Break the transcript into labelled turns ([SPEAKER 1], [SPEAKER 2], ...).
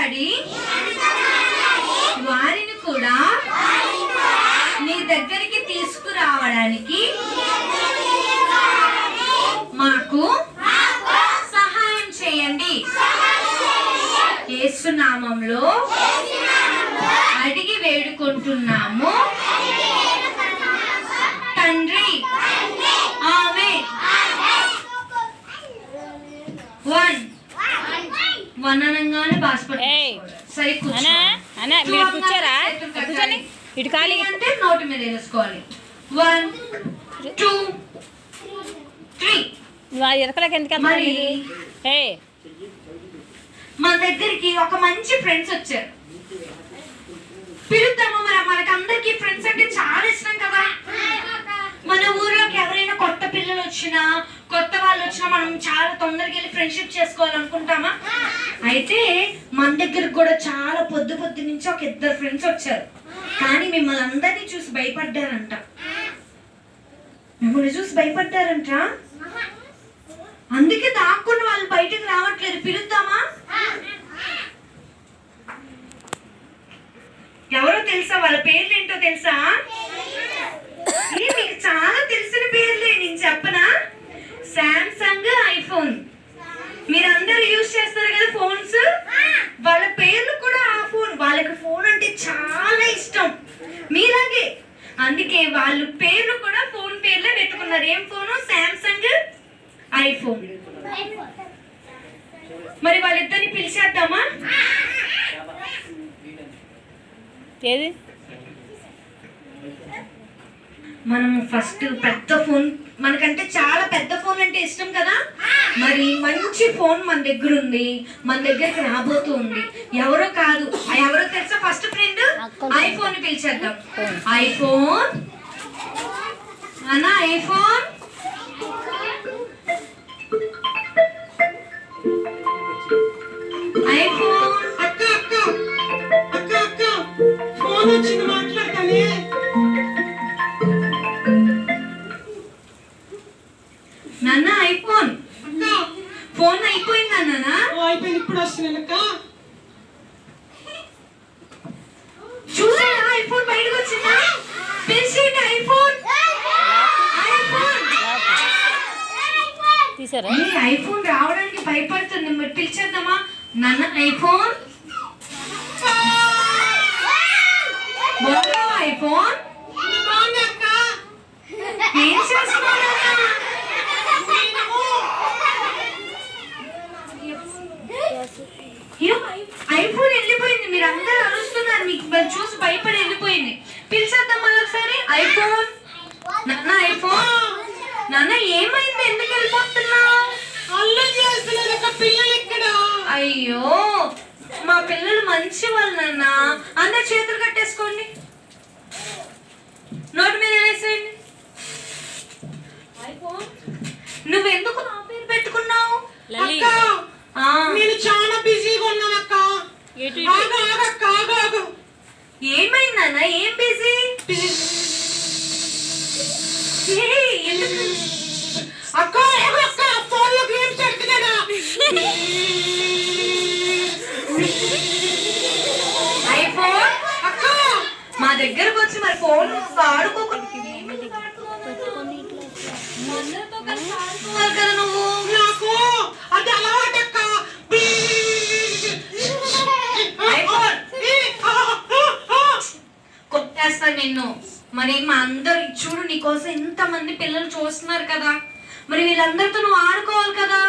[SPEAKER 1] వెంటబడి వారిని కూడా నీ దగ్గరికి తీసుకురావడానికి మాకు సహాయం చేయండి. యేసు నామములో అడిగి వేడుకుంటున్నాము తండ్రి, ఆమేన్. 1 అనగానే బాస్పడి సరే
[SPEAKER 2] కూర్చోరా, ఇటు ఖాళీ
[SPEAKER 1] అంటే నోటి మీద వేసుకోవాలి. 1 2 3.
[SPEAKER 2] ఎరకలకి ఎందుకు
[SPEAKER 1] మరి మన దగ్గరికి ఒక మంచి ఫ్రెండ్స్ వచ్చారు. పిలుద్దాము. మరి మనకందరికి ఫ్రెండ్స్ అంటే చాలా ఇష్టం కదా. మన ఊర్లోకి ఎవరైనా కొత్త పిల్లలు వచ్చినా, కొత్త వాళ్ళు వచ్చినా మనం చాలా తొందరగా వెళ్ళి ఫ్రెండ్షిప్ చేసుకోవాలనుకుంటామా? అయితే మన దగ్గరకు కూడా చాలా పొద్దు నుంచి ఒక 2 ఫ్రెండ్స్ వచ్చారు. కానీ మిమ్మల్ని అందరినీ చూసి భయపడ్డారంట. అందుకే దాక్కున్న వాళ్ళు బయటకు రావట్లేదు. పిలుద్దామా? ఎవరో తెలుసా? వాళ్ళ పేర్లు ఏంటో తెలుసా? మీకు చాలా తెలిసిన పేర్లే, నేను చెప్పనా? Samsung, iPhone. మీరందరూ యూజ్ చేస్తారు కదా ఫోన్స్. వాళ్ళ పేర్లు కూడా ఆ ఫోన్. వాళ్ళకి ఫోన్ అంటే చాలా ఇష్టం మీలాగే. అందుకే వాళ్ళు పేర్లు కూడా ఫోన్ పేర్లే పెట్టుకున్నారు. ఏం ఫోను? Samsung, iPhone. మరి వాళ్ళిద్దరిని పిలిచేద్దామా?
[SPEAKER 2] ఏది
[SPEAKER 1] మనం ఫస్ట్ పెద్ద ఫోన్, మనకంటే చాలా పెద్ద ఫోన్ అంటే ఇష్టం కదా. మరి మంచి ఫోన్ మన దగ్గర ఉంది, మన దగ్గరికి రాబోతూ ఉంది. ఎవరో కాదు, ఎవరో తెలుసా? ఫస్ట్ ఫ్రెండ్ ఐఫోన్ పిలిచేద్దాం. ఐఫోన్ అన్నా, ఐఫోన్. ఐఫోన్
[SPEAKER 3] అక్క అక్క అక్క అక్క ఫోన్ వచ్చింది, మాట్లాడతానే.
[SPEAKER 1] నాన్న ఐఫోన్.
[SPEAKER 3] అక్క
[SPEAKER 1] ఫోన్ అయిపోయిందా నాన్న?
[SPEAKER 3] అయిపోయింది, ఇప్పుడు వస్తున్నాను అక్క.
[SPEAKER 1] చూసారా ఐఫోన్ బయటకు వచ్చిందా? పిలిచేయండి ఐఫోన్.
[SPEAKER 2] తీసారా?
[SPEAKER 1] ఐఫోన్ రావడానికి భయపడుతుంది, మరి పిలిచేద్దామా? నాన్న ఐఫోన్. ఐఫోన్ ఏం చేస్తున్నావు? ఐఫోన్ వెళ్ళిపోయింది. మీరు అందరూ అరుస్తున్నారు, మీకు చూసి భయపడి వెళ్ళిపోయింది. పిలిచేద్దాం మళ్ళీ ఒకసారి. ఐఫోన్. నాన్న ఐఫోన్. నాన్న ఏమైంది? ఎందుకు వెళ్ళిపోతున్నావు?
[SPEAKER 3] అల్లరి చేస్తున్నారు పిల్లలు ఇక్కడ.
[SPEAKER 1] అయ్యో, మా పిల్లలు మంచి వాళ్ళు నాన్న. అందరు చేతులు కట్టేసుకోండి, నోటి మీద వేసేయండి. నువ్వెందుకు నా పేరు పెట్టుకున్నావు?
[SPEAKER 3] అక్క నేను చాలా బిజీగా ఉన్నాను అక్క.
[SPEAKER 1] ఏమైంది నాన్న? ఏం బిజీ?
[SPEAKER 3] అక్క అక్క ఫోన్ లో గేమ్స్ ఆడుతున్నాడా?
[SPEAKER 1] ఐఫోన్
[SPEAKER 3] అక్క
[SPEAKER 1] మా దగ్గరకు వచ్చి మరి ఫోన్ ఆడుకోవాలి కదా నువ్వు.
[SPEAKER 3] నాకు అది అలవాటు అక్క.
[SPEAKER 1] ఐఫోన్ కొట్టేస్తాను నిన్ను. మరి మా అందరు చూడు, నీకోసం ఇంతమంది పిల్లలు చూస్తున్నారు కదా. మరి వీళ్ళందరితో నువ్వు ఆడుకోవాలి కదా.